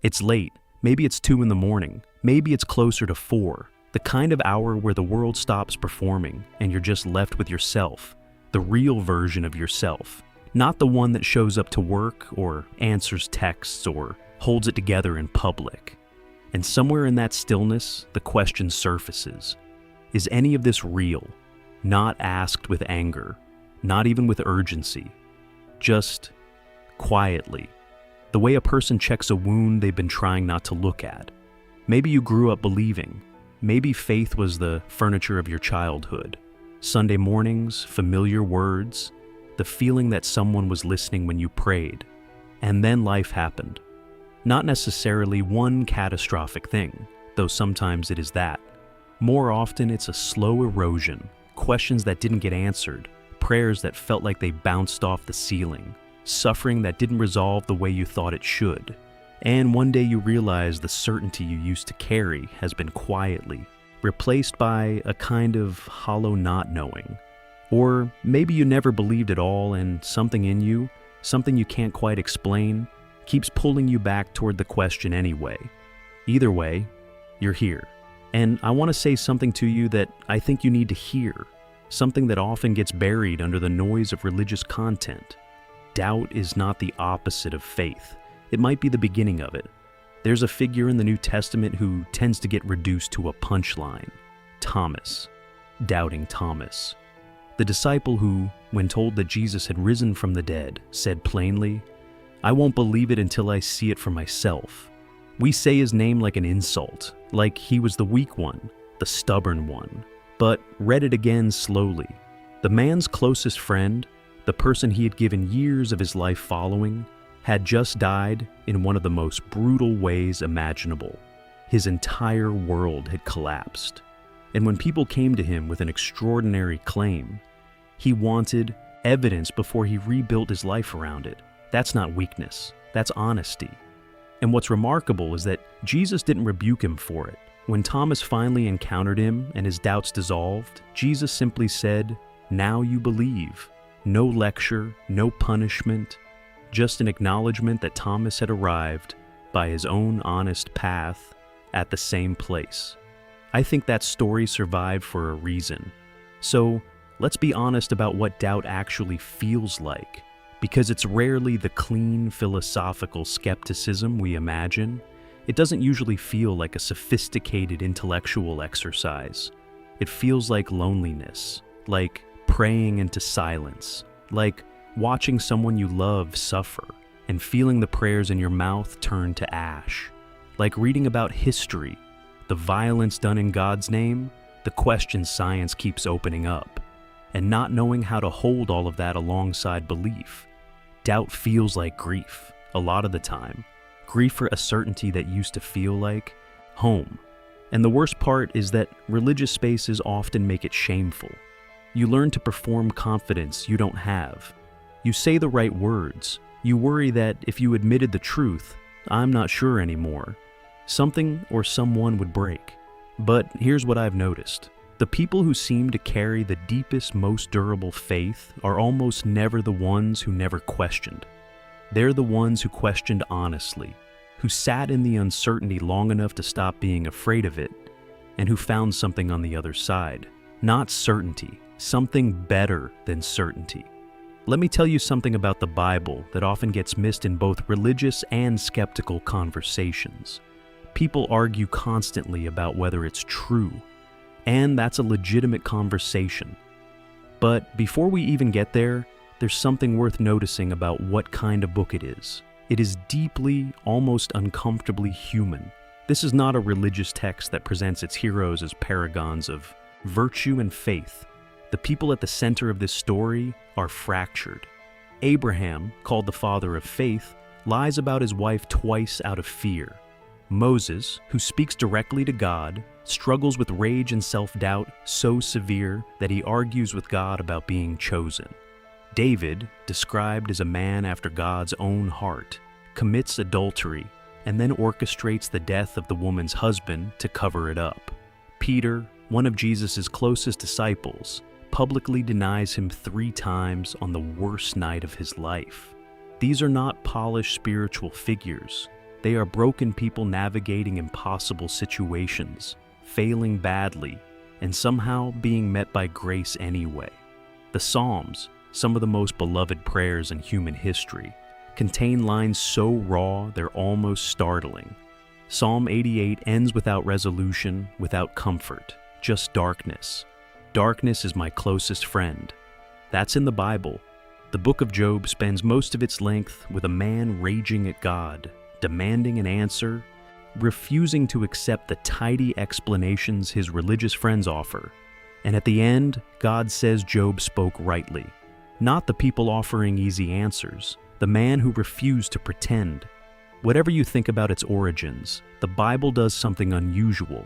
It's late, maybe it's 2 in the morning, maybe it's closer to 4, the kind of hour where the world stops performing and you're just left with yourself, the real version of yourself, not the one that shows up to work or answers texts or holds it together in public. And somewhere in that stillness, the question surfaces. Is any of this real? Not asked with anger, not even with urgency, just quietly. The way a person checks a wound they've been trying not to look at. Maybe you grew up believing. Maybe faith was the furniture of your childhood. Sunday mornings, familiar words, the feeling that someone was listening when you prayed. And then life happened. Not necessarily one catastrophic thing, though sometimes it is that. More often it's a slow erosion, questions that didn't get answered, prayers that felt like they bounced off the ceiling, suffering that didn't resolve the way you thought it should. And one day you realize the certainty you used to carry has been quietly replaced by a kind of hollow not knowing. Or maybe you never believed at all and something in you, something you can't quite explain, keeps pulling you back toward the question anyway. Either way, you're here. And I want to say something to you that I think you need to hear, something that often gets buried under the noise of religious content. Doubt is not the opposite of faith. It might be the beginning of it. There's a figure in the New Testament who tends to get reduced to a punchline. Thomas. Doubting Thomas. The disciple who, when told that Jesus had risen from the dead, said plainly, "I won't believe it until I see it for myself." We say his name like an insult, like he was the weak one, the stubborn one, but read it again slowly. The man's closest friend, the person he had given years of his life following, had just died in one of the most brutal ways imaginable. His entire world had collapsed. And when people came to him with an extraordinary claim, he wanted evidence before he rebuilt his life around it. That's not weakness, that's honesty. And what's remarkable is that Jesus didn't rebuke him for it. When Thomas finally encountered him and his doubts dissolved, Jesus simply said, "Now you believe." No lecture, no punishment, just an acknowledgement that Thomas had arrived by his own honest path at the same place. I think that story survived for a reason. So let's be honest about what doubt actually feels like, because it's rarely the clean philosophical skepticism we imagine. It doesn't usually feel like a sophisticated intellectual exercise. It feels like loneliness, like praying into silence, like watching someone you love suffer and feeling the prayers in your mouth turn to ash, like reading about history, the violence done in God's name, the questions science keeps opening up, and not knowing how to hold all of that alongside belief. Doubt feels like grief, a lot of the time. Grief for a certainty that used to feel like home. And the worst part is that religious spaces often make it shameful. You learn to perform confidence you don't have. You say the right words. You worry that if you admitted the truth, "I'm not sure anymore," something or someone would break. But here's what I've noticed. The people who seem to carry the deepest, most durable faith are almost never the ones who never questioned. They're the ones who questioned honestly, who sat in the uncertainty long enough to stop being afraid of it, and who found something on the other side. Not certainty, something better than certainty. Let me tell you something about the Bible that often gets missed in both religious and skeptical conversations. People argue constantly about whether it's true, and that's a legitimate conversation. But before we even get there, there's something worth noticing about what kind of book it is. It is deeply, almost uncomfortably human. This is not a religious text that presents its heroes as paragons of virtue and faith. The people at the center of this story are fractured. Abraham, called the father of faith, lies about his wife twice out of fear. Moses, who speaks directly to God, struggles with rage and self-doubt so severe that he argues with God about being chosen. David, described as a man after God's own heart, commits adultery and then orchestrates the death of the woman's husband to cover it up. Peter, one of Jesus' closest disciples, publicly denies him 3 times on the worst night of his life. These are not polished spiritual figures. They are broken people navigating impossible situations, failing badly, and somehow being met by grace anyway. The Psalms, some of the most beloved prayers in human history, contain lines so raw they're almost startling. Psalm 88 ends without resolution, without comfort, just darkness. Darkness is my closest friend. That's in the Bible. The book of Job spends most of its length with a man raging at God, demanding an answer, refusing to accept the tidy explanations his religious friends offer. And at the end, God says Job spoke rightly. Not the people offering easy answers, the man who refused to pretend. Whatever you think about its origins, the Bible does something unusual.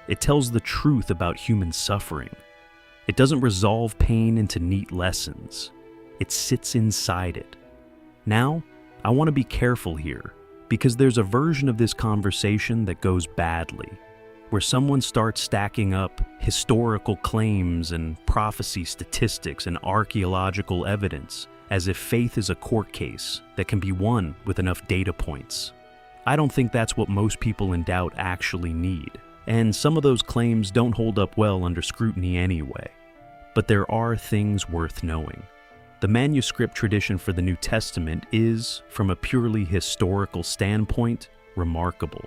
It tells the truth about human suffering. It doesn't resolve pain into neat lessons. It sits inside it. Now, I want to be careful here, because there's a version of this conversation that goes badly, where someone starts stacking up historical claims and prophecy statistics and archaeological evidence as if faith is a court case that can be won with enough data points. I don't think that's what most people in doubt actually need, and some of those claims don't hold up well under scrutiny anyway. But there are things worth knowing. The manuscript tradition for the New Testament is, from a purely historical standpoint, remarkable.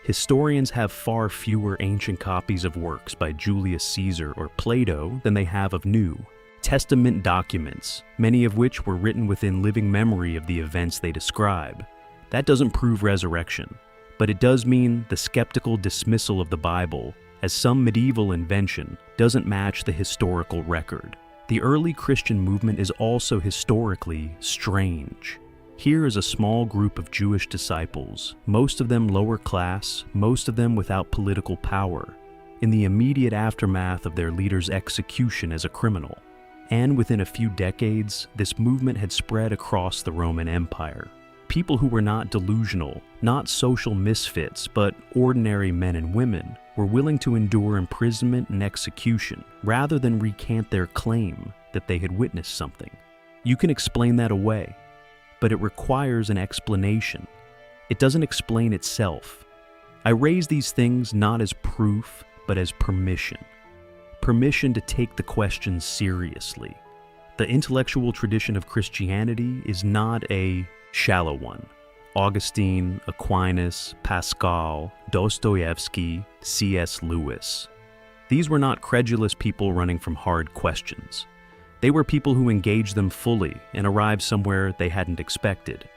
Historians have far fewer ancient copies of works by Julius Caesar or Plato than they have of New Testament documents, many of which were written within living memory of the events they describe. That doesn't prove resurrection, but it does mean the skeptical dismissal of the Bible as some medieval invention doesn't match the historical record. The early Christian movement is also historically strange. Here is a small group of Jewish disciples, most of them lower class, most of them without political power, in the immediate aftermath of their leader's execution as a criminal. And within a few decades, this movement had spread across the Roman Empire. People who were not delusional, not social misfits, but ordinary men and women, were willing to endure imprisonment and execution rather than recant their claim that they had witnessed something. You can explain that away, but it requires an explanation. It doesn't explain itself. I raise these things not as proof, but as permission. Permission to take the question seriously. The intellectual tradition of Christianity is not a shallow one. Augustine, Aquinas, Pascal, Dostoevsky, C.S. Lewis. These were not credulous people running from hard questions. They were people who engaged them fully and arrived somewhere they hadn't expected.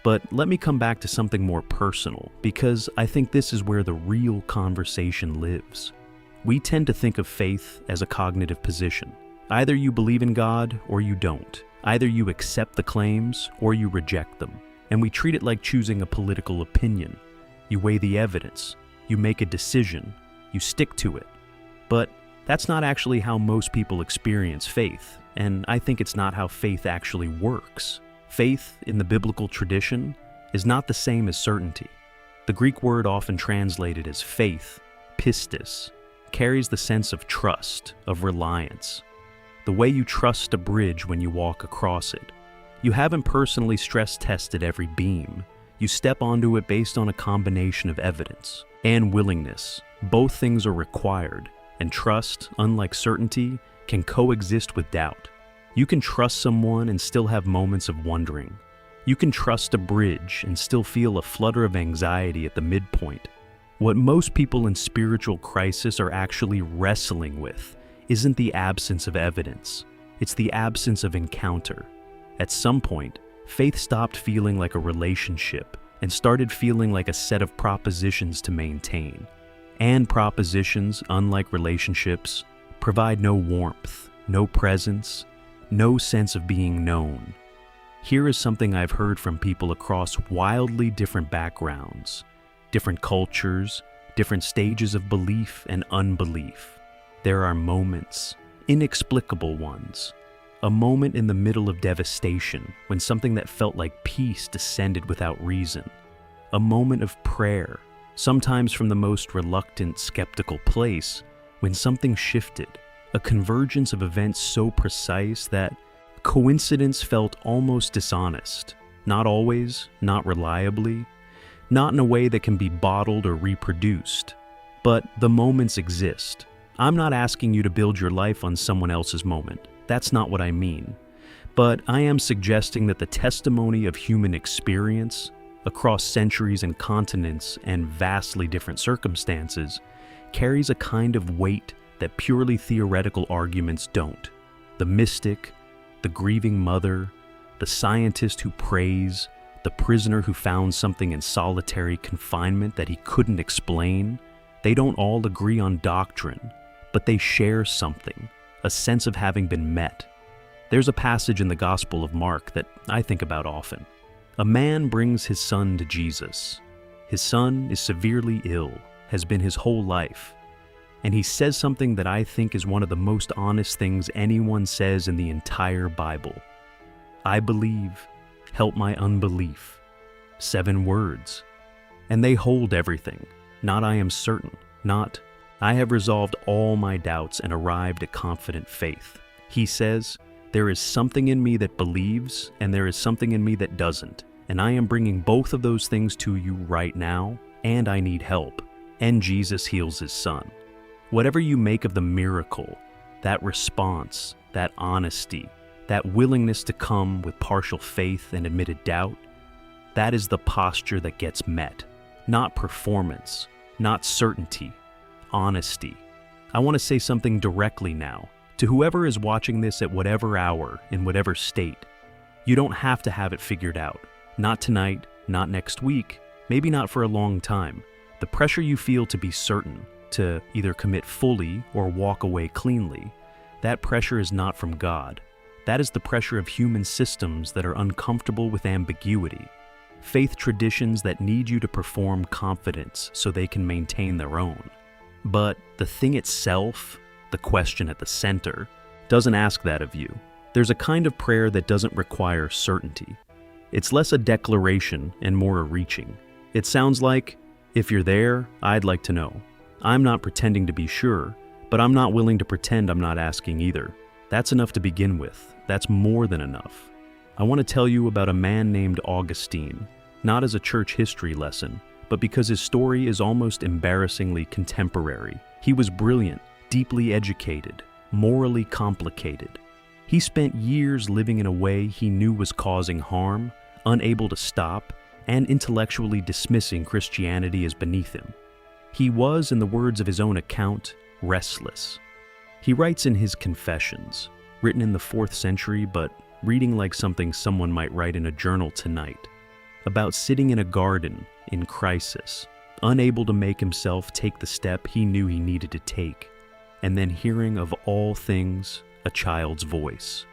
But let me come back to something more personal, because I think this is where the real conversation lives. We tend to think of faith as a cognitive position. Either you believe in God or you don't. Either you accept the claims or you reject them. And we treat it like choosing a political opinion. You weigh the evidence, you make a decision, you stick to it. But that's not actually how most people experience faith, and I think it's not how faith actually works. Faith, in the biblical tradition, is not the same as certainty. The Greek word often translated as faith, pistis, carries the sense of trust, of reliance. The way you trust a bridge when you walk across it. You haven't personally stress-tested every beam. You step onto it based on a combination of evidence and willingness. Both things are required, and trust, unlike certainty, can coexist with doubt. You can trust someone and still have moments of wondering. You can trust a bridge and still feel a flutter of anxiety at the midpoint. What most people in spiritual crisis are actually wrestling with isn't the absence of evidence. It's the absence of encounter. At some point, faith stopped feeling like a relationship and started feeling like a set of propositions to maintain. And propositions, unlike relationships, provide no warmth, no presence, no sense of being known. Here is something I've heard from people across wildly different backgrounds, different cultures, different stages of belief and unbelief. There are moments, inexplicable ones. A moment in the middle of devastation when something that felt like peace descended without reason. A moment of prayer, sometimes from the most reluctant, skeptical place, when something shifted. A convergence of events so precise that coincidence felt almost dishonest. Not always, not reliably, not in a way that can be bottled or reproduced. But the moments exist. I'm not asking you to build your life on someone else's moment. That's not what I mean. But I am suggesting that the testimony of human experience, across centuries and continents and vastly different circumstances, carries a kind of weight that purely theoretical arguments don't. The mystic, the grieving mother, the scientist who prays, the prisoner who found something in solitary confinement that he couldn't explain, they don't all agree on doctrine, but they share something, a sense of having been met. There's a passage in the Gospel of Mark that I think about often. A man brings his son to Jesus. His son is severely ill, has been his whole life, and he says something that I think is one of the most honest things anyone says in the entire Bible. I believe, help my unbelief. 7 words. And they hold everything. Not I am certain. Not I have resolved all my doubts and arrived at confident faith. He says, there is something in me that believes and there is something in me that doesn't. And I am bringing both of those things to you right now, and I need help. And Jesus heals his son. Whatever you make of the miracle, that response, that honesty, that willingness to come with partial faith and admitted doubt, that is the posture that gets met. Not performance, not certainty, honesty. I want to say something directly now to whoever is watching this at whatever hour, in whatever state. You don't have to have it figured out. Not tonight, not next week, maybe not for a long time. The pressure you feel to be certain, to either commit fully or walk away cleanly, that pressure is not from God. That is the pressure of human systems that are uncomfortable with ambiguity. Faith traditions that need you to perform confidence so they can maintain their own. But the thing itself, the question at the center, doesn't ask that of you. There's a kind of prayer that doesn't require certainty. It's less a declaration and more a reaching. It sounds like, if you're there, I'd like to know. I'm not pretending to be sure, but I'm not willing to pretend I'm not asking either. That's enough to begin with. That's more than enough. I want to tell you about a man named Augustine, not as a church history lesson, but because his story is almost embarrassingly contemporary. He was brilliant, deeply educated, morally complicated. He spent years living in a way he knew was causing harm, unable to stop, and intellectually dismissing Christianity as beneath him. He was, in the words of his own account, restless. He writes in his Confessions, written in the 4th century but reading like something someone might write in a journal tonight, about sitting in a garden in crisis, unable to make himself take the step he knew he needed to take, and then hearing of all things a child's voice.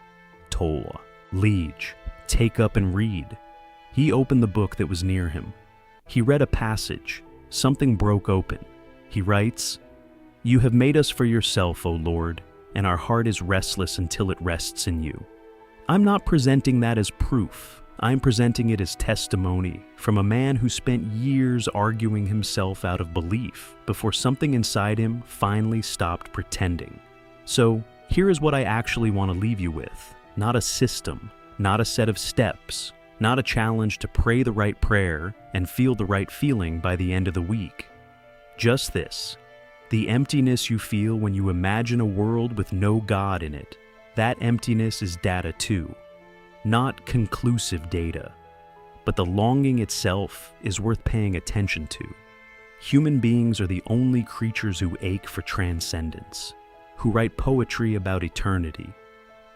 Tola, liege, take up and read. He opened the book that was near him. He read a passage. Something broke open. He writes, "You have made us for yourself, O Lord, and our heart is restless until it rests in you." I'm not presenting that as proof. I'm presenting it as testimony from a man who spent years arguing himself out of belief before something inside him finally stopped pretending. So here is what I actually want to leave you with. Not a system, not a set of steps, not a challenge to pray the right prayer and feel the right feeling by the end of the week. Just this: the emptiness you feel when you imagine a world with no God in it. That emptiness is data too. Not conclusive data, but the longing itself is worth paying attention to. Human beings are the only creatures who ache for transcendence, who write poetry about eternity,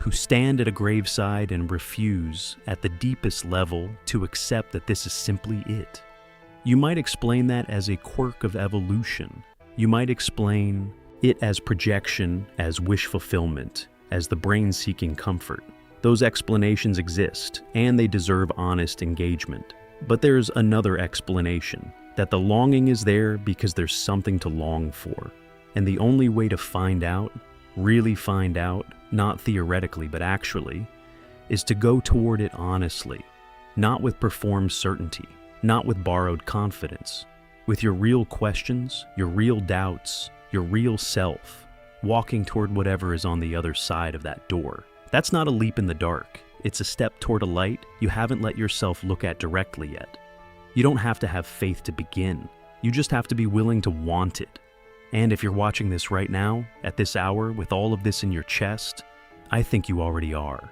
who stand at a graveside and refuse, at the deepest level, to accept that this is simply it. You might explain that as a quirk of evolution. You might explain it as projection, as wish fulfillment, as the brain seeking comfort. Those explanations exist, and they deserve honest engagement. But there's another explanation, that the longing is there because there's something to long for. And the only way to find out, really find out, not theoretically but actually, is to go toward it honestly, not with performed certainty, not with borrowed confidence, with your real questions, your real doubts, your real self, walking toward whatever is on the other side of that door. That's not a leap in the dark. It's a step toward a light you haven't let yourself look at directly yet. You don't have to have faith to begin. You just have to be willing to want it. And if you're watching this right now, at this hour, with all of this in your chest, I think you already are.